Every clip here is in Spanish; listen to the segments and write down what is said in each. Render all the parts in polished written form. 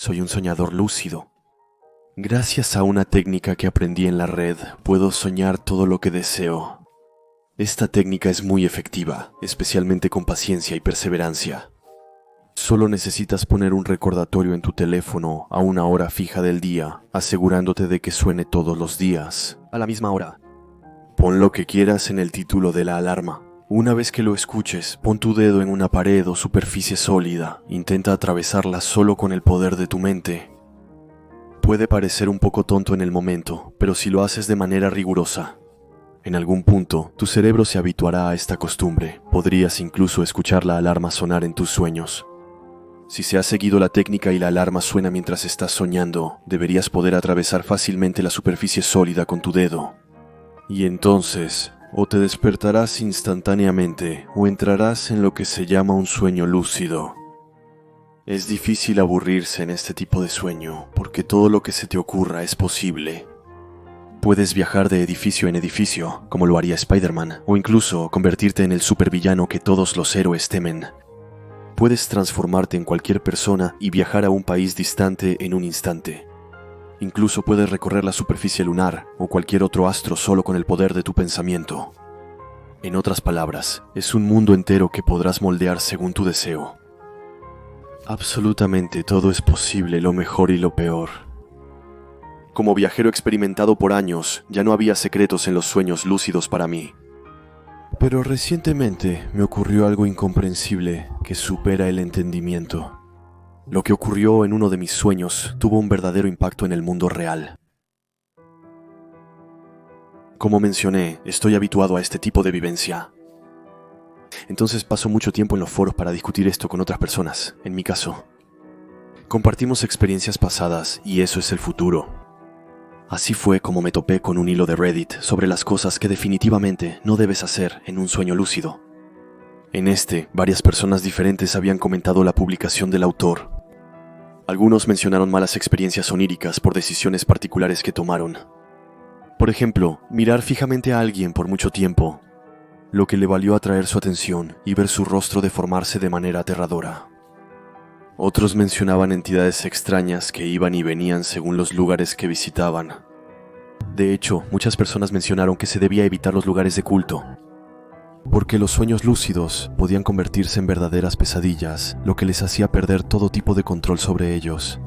Soy un soñador lúcido. Gracias a una técnica que aprendí en la red, puedo soñar todo lo que deseo. Esta técnica es muy efectiva, especialmente con paciencia y perseverancia. Solo necesitas poner un recordatorio en tu teléfono a una hora fija del día, asegurándote de que suene todos los días, a la misma hora. Pon lo que quieras en el título de la alarma. Una vez que lo escuches, pon tu dedo en una pared o superficie sólida. Intenta atravesarla solo con el poder de tu mente. Puede parecer un poco tonto en el momento, pero si lo haces de manera rigurosa, en algún punto tu cerebro se habituará a esta costumbre. Podrías incluso escuchar la alarma sonar en tus sueños. Si se ha seguido la técnica y la alarma suena mientras estás soñando, deberías poder atravesar fácilmente la superficie sólida con tu dedo. Y entonces, o te despertarás instantáneamente o entrarás en lo que se llama un sueño lúcido. Es difícil aburrirse en este tipo de sueño, porque todo lo que se te ocurra es posible. Puedes viajar de edificio en edificio, como lo haría Spider-Man, o incluso convertirte en el supervillano que todos los héroes temen. Puedes transformarte en cualquier persona y viajar a un país distante en un instante. Incluso puedes recorrer la superficie lunar o cualquier otro astro solo con el poder de tu pensamiento. En otras palabras, es un mundo entero que podrás moldear según tu deseo. Absolutamente todo es posible, lo mejor y lo peor. Como viajero experimentado por años, ya no había secretos en los sueños lúcidos para mí. Pero recientemente me ocurrió algo incomprensible que supera el entendimiento. Lo que ocurrió en uno de mis sueños tuvo un verdadero impacto en el mundo real. Como mencioné, estoy habituado a este tipo de vivencia. Entonces paso mucho tiempo en los foros para discutir esto con otras personas, en mi caso. Compartimos experiencias pasadas y eso es el futuro. Así fue como me topé con un hilo de Reddit sobre las cosas que definitivamente no debes hacer en un sueño lúcido. En este, varias personas diferentes habían comentado la publicación del autor. Algunos mencionaron malas experiencias oníricas por decisiones particulares que tomaron. Por ejemplo, mirar fijamente a alguien por mucho tiempo, lo que le valió atraer su atención y ver su rostro deformarse de manera aterradora. Otros mencionaban entidades extrañas que iban y venían según los lugares que visitaban. De hecho, muchas personas mencionaron que se debía evitar los lugares de culto, porque los sueños lúcidos podían convertirse en verdaderas pesadillas, lo que les hacía perder todo tipo de control sobre ellos.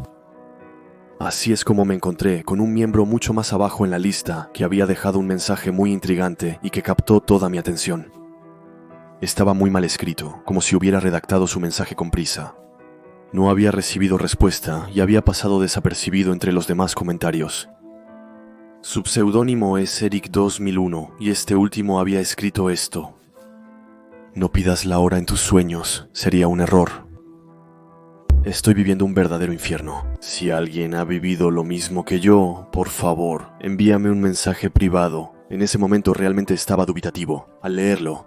Así es como me encontré con un miembro mucho más abajo en la lista que había dejado un mensaje muy intrigante y que captó toda mi atención. Estaba muy mal escrito, como si hubiera redactado su mensaje con prisa. No había recibido respuesta y había pasado desapercibido entre los demás comentarios. Su pseudónimo es Eric2001 y este último había escrito esto: "No pidas la hora en tus sueños, sería un error. Estoy viviendo un verdadero infierno. Si alguien ha vivido lo mismo que yo, por favor, envíame un mensaje privado". En ese momento realmente estaba dubitativo al leerlo.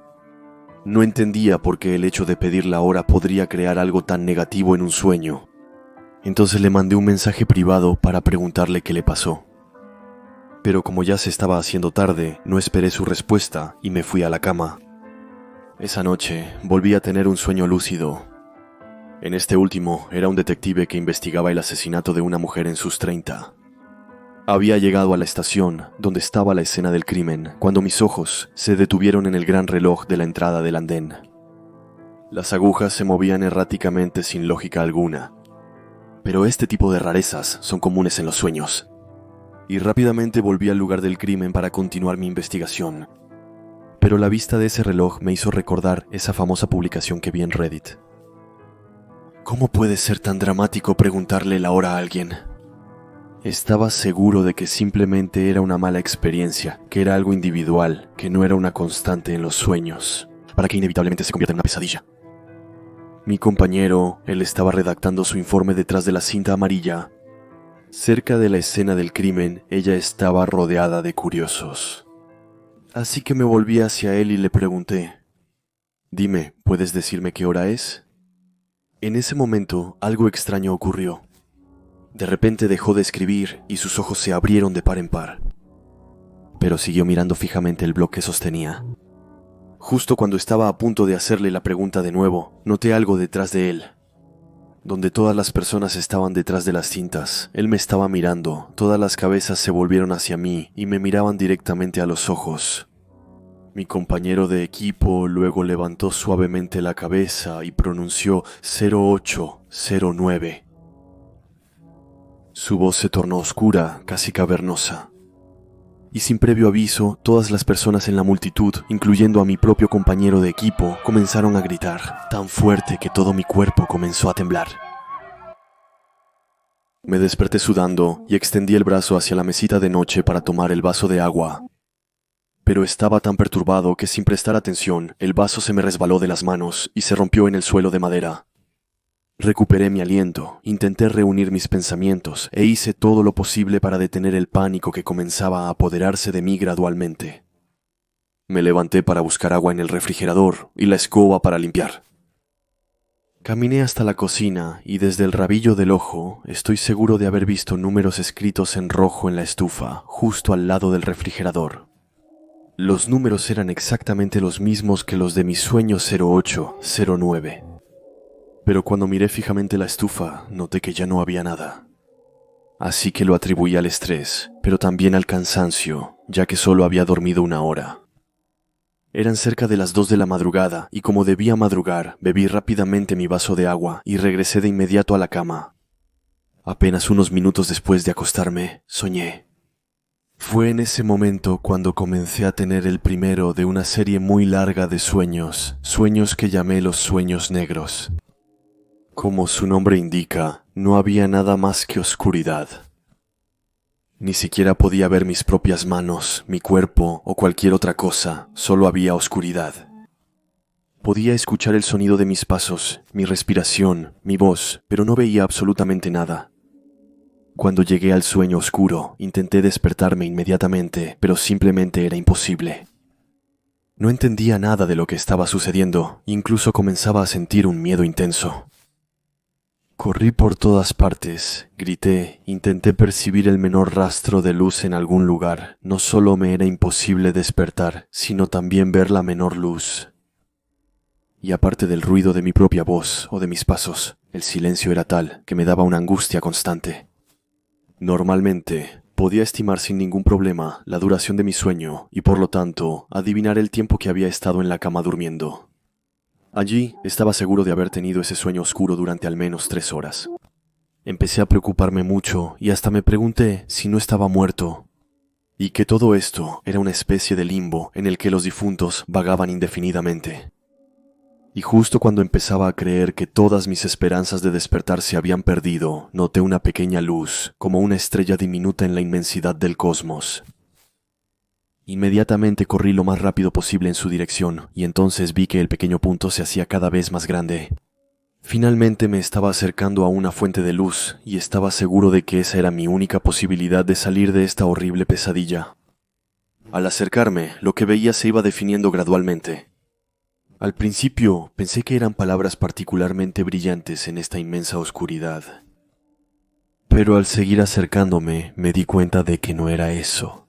No entendía por qué el hecho de pedir la hora podría crear algo tan negativo en un sueño. Entonces le mandé un mensaje privado para preguntarle qué le pasó. Pero como ya se estaba haciendo tarde, no esperé su respuesta y me fui a la cama. Esa noche volví a tener un sueño lúcido. En este último era un detective que investigaba el asesinato de una mujer en sus 30. Había llegado a la estación donde estaba la escena del crimen cuando mis ojos se detuvieron en el gran reloj de la entrada del andén. Las agujas se movían erráticamente sin lógica alguna. Pero este tipo de rarezas son comunes en los sueños. Y rápidamente volví al lugar del crimen para continuar mi investigación. Pero la vista de ese reloj me hizo recordar esa famosa publicación que vi en Reddit. ¿Cómo puede ser tan dramático preguntarle la hora a alguien? Estaba seguro de que simplemente era una mala experiencia, que era algo individual, que no era una constante en los sueños, para que inevitablemente se convierta en una pesadilla. Mi compañero, él estaba redactando su informe detrás de la cinta amarilla. Cerca de la escena del crimen, ella estaba rodeada de curiosos. Así que me volví hacia él y le pregunté: "Dime, ¿puedes decirme qué hora es?". En ese momento, algo extraño ocurrió. De repente dejó de escribir y sus ojos se abrieron de par en par. Pero siguió mirando fijamente el blog que sostenía. Justo cuando estaba a punto de hacerle la pregunta de nuevo, noté algo detrás de él. donde todas las personas estaban detrás de las cintas. Él me estaba mirando, todas las cabezas se volvieron hacia mí y me miraban directamente a los ojos. Mi compañero de equipo luego levantó suavemente la cabeza y pronunció 0809. Su voz se tornó oscura, casi cavernosa. Y sin previo aviso, todas las personas en la multitud, incluyendo a mi propio compañero de equipo, comenzaron a gritar, tan fuerte que todo mi cuerpo comenzó a temblar. Me desperté sudando y extendí el brazo hacia la mesita de noche para tomar el vaso de agua. Pero estaba tan perturbado que sin prestar atención, el vaso se me resbaló de las manos y se rompió en el suelo de madera. Recuperé mi aliento, intenté reunir mis pensamientos e hice todo lo posible para detener el pánico que comenzaba a apoderarse de mí gradualmente. Me levanté para buscar agua en el refrigerador y la escoba para limpiar. Caminé hasta la cocina y desde el rabillo del ojo estoy seguro de haber visto números escritos en rojo en la estufa, justo al lado del refrigerador. Los números eran exactamente los mismos que los de mi sueño 0809. Pero cuando miré fijamente la estufa, noté que ya no había nada. Así que lo atribuí al estrés, pero también al cansancio, ya que solo había dormido 1 hora. Eran cerca de las 2 de la madrugada, y como debía madrugar, bebí rápidamente mi vaso de agua y regresé de inmediato a la cama. Apenas unos minutos después de acostarme, soñé. Fue en ese momento cuando comencé a tener el primero de una serie muy larga de sueños que llamé los sueños negros. Como su nombre indica, no había nada más que oscuridad. Ni siquiera podía ver mis propias manos, mi cuerpo o cualquier otra cosa, solo había oscuridad. Podía escuchar el sonido de mis pasos, mi respiración, mi voz, pero no veía absolutamente nada. Cuando llegué al sueño oscuro, intenté despertarme inmediatamente, pero simplemente era imposible. No entendía nada de lo que estaba sucediendo, incluso comenzaba a sentir un miedo intenso. Corrí por todas partes, grité, intenté percibir el menor rastro de luz en algún lugar. No solo me era imposible despertar, sino también ver la menor luz. Y aparte del ruido de mi propia voz o de mis pasos, el silencio era tal que me daba una angustia constante. Normalmente, podía estimar sin ningún problema la duración de mi sueño y por lo tanto, adivinar el tiempo que había estado en la cama durmiendo. Allí estaba seguro de haber tenido ese sueño oscuro durante al menos 3 horas. Empecé a preocuparme mucho y hasta me pregunté si no estaba muerto, y que todo esto era una especie de limbo en el que los difuntos vagaban indefinidamente. Y justo cuando empezaba a creer que todas mis esperanzas de despertar se habían perdido, noté una pequeña luz, como una estrella diminuta en la inmensidad del cosmos. Inmediatamente corrí lo más rápido posible en su dirección, y entonces vi que el pequeño punto se hacía cada vez más grande. Finalmente me estaba acercando a una fuente de luz, y estaba seguro de que esa era mi única posibilidad de salir de esta horrible pesadilla. Al acercarme, lo que veía se iba definiendo gradualmente. Al principio pensé que eran palabras particularmente brillantes en esta inmensa oscuridad. Pero al seguir acercándome, me di cuenta de que no era eso.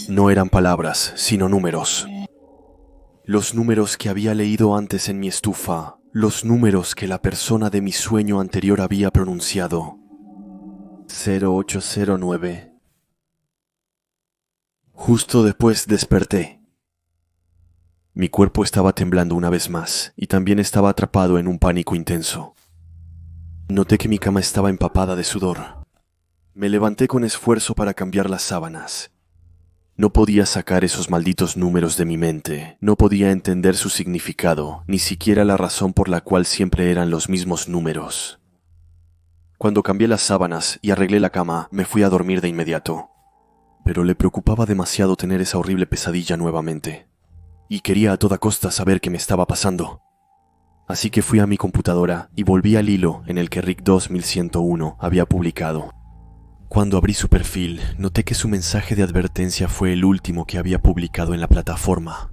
No eran palabras, sino números. Los números que había leído antes en mi estufa, los números que la persona de mi sueño anterior había pronunciado. 0809. Justo después desperté. Mi cuerpo estaba temblando una vez más, y también estaba atrapado en un pánico intenso. Noté que mi cama estaba empapada de sudor. Me levanté con esfuerzo para cambiar las sábanas. No podía sacar esos malditos números de mi mente, no podía entender su significado, ni siquiera la razón por la cual siempre eran los mismos números. Cuando cambié las sábanas y arreglé la cama, me fui a dormir de inmediato. Pero le preocupaba demasiado tener esa horrible pesadilla nuevamente, y quería a toda costa saber qué me estaba pasando. Así que fui a mi computadora y volví al hilo en el que Rick 2101 había publicado. Cuando abrí su perfil, noté que su mensaje de advertencia fue el último que había publicado en la plataforma.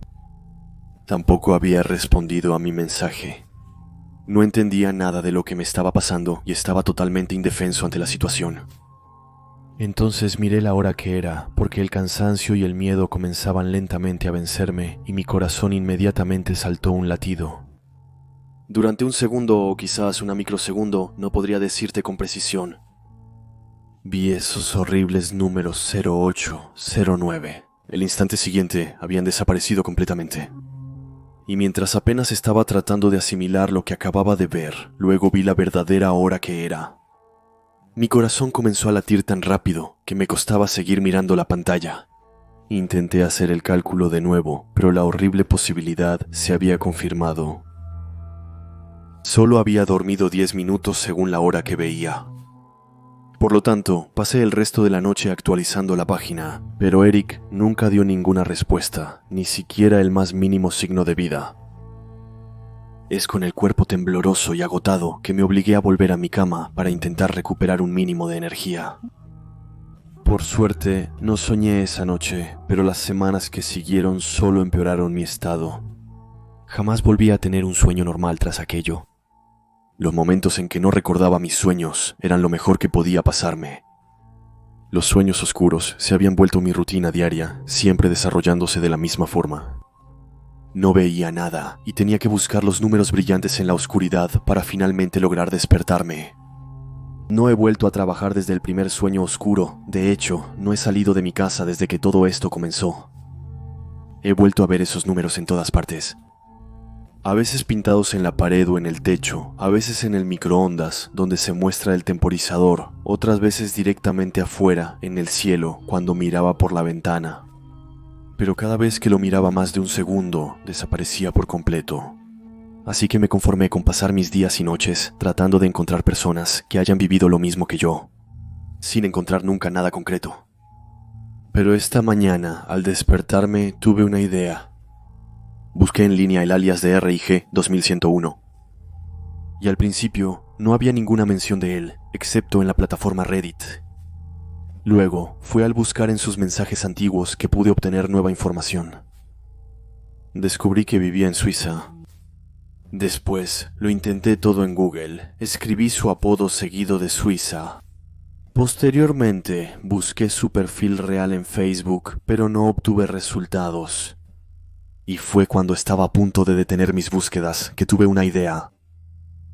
Tampoco había respondido a mi mensaje. No entendía nada de lo que me estaba pasando y estaba totalmente indefenso ante la situación. Entonces miré la hora que era, porque el cansancio y el miedo comenzaban lentamente a vencerme y mi corazón inmediatamente saltó un latido. Durante un segundo o quizás una microsegundo, no podría decirte con precisión. Vi esos horribles números 08, 09. El instante siguiente habían desaparecido completamente. Y mientras apenas estaba tratando de asimilar lo que acababa de ver, luego vi la verdadera hora que era. Mi corazón comenzó a latir tan rápido que me costaba seguir mirando la pantalla. Intenté hacer el cálculo de nuevo, pero la horrible posibilidad se había confirmado. Solo había dormido 10 minutos según la hora que veía. Por lo tanto, pasé el resto de la noche actualizando la página, pero Eric nunca dio ninguna respuesta, ni siquiera el más mínimo signo de vida. Es con el cuerpo tembloroso y agotado que me obligué a volver a mi cama para intentar recuperar un mínimo de energía. Por suerte, no soñé esa noche, pero las semanas que siguieron solo empeoraron mi estado. Jamás volví a tener un sueño normal tras aquello. Los momentos en que no recordaba mis sueños eran lo mejor que podía pasarme. Los sueños oscuros se habían vuelto mi rutina diaria, siempre desarrollándose de la misma forma. No veía nada y tenía que buscar los números brillantes en la oscuridad para finalmente lograr despertarme. No he vuelto a trabajar desde el primer sueño oscuro, de hecho, no he salido de mi casa desde que todo esto comenzó. He vuelto a ver esos números en todas partes. A veces pintados en la pared o en el techo, a veces en el microondas, donde se muestra el temporizador, otras veces directamente afuera, en el cielo, cuando miraba por la ventana. Pero cada vez que lo miraba más de un segundo, desaparecía por completo. Así que me conformé con pasar mis días y noches tratando de encontrar personas que hayan vivido lo mismo que yo, sin encontrar nunca nada concreto. Pero esta mañana, al despertarme, tuve una idea. Busqué en línea el alias de RIG 2101. Y al principio no había ninguna mención de él, excepto en la plataforma Reddit. Luego fue al buscar en sus mensajes antiguos que pude obtener nueva información. Descubrí que vivía en Suiza. Después lo intenté todo en Google, escribí su apodo seguido de Suiza. Posteriormente busqué su perfil real en Facebook, pero no obtuve resultados. Y fue cuando estaba a punto de detener mis búsquedas que tuve una idea.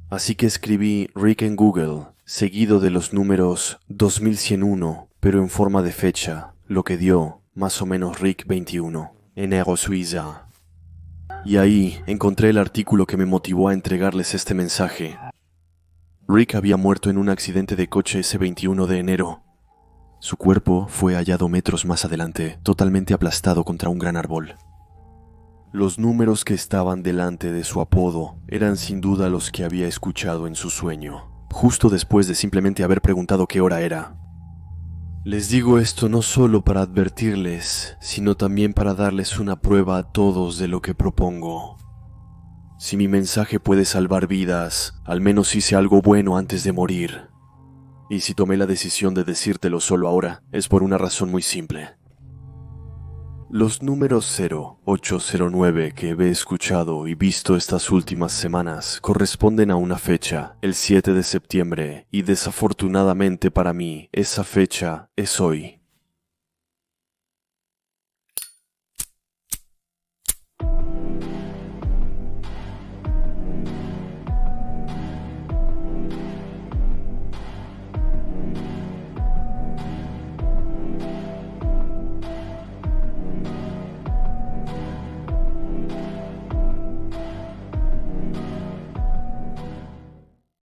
Así que escribí Rick en Google, seguido de los números 2101, pero en forma de fecha, lo que dio, más o menos Rick 21, enero Suiza. Y ahí encontré el artículo que me motivó a entregarles este mensaje. Rick había muerto en un accidente de coche ese 21 de enero. Su cuerpo fue hallado metros más adelante, totalmente aplastado contra un gran árbol. Los números que estaban delante de su apodo eran sin duda los que había escuchado en su sueño, justo después de simplemente haber preguntado qué hora era. Les digo esto no solo para advertirles, sino también para darles una prueba a todos de lo que propongo. Si mi mensaje puede salvar vidas, al menos hice algo bueno antes de morir. Y si tomé la decisión de decírtelo solo ahora, es por una razón muy simple. Los números 0809 que he escuchado y visto estas últimas semanas corresponden a una fecha, el 7 de septiembre, y desafortunadamente para mí, esa fecha es hoy.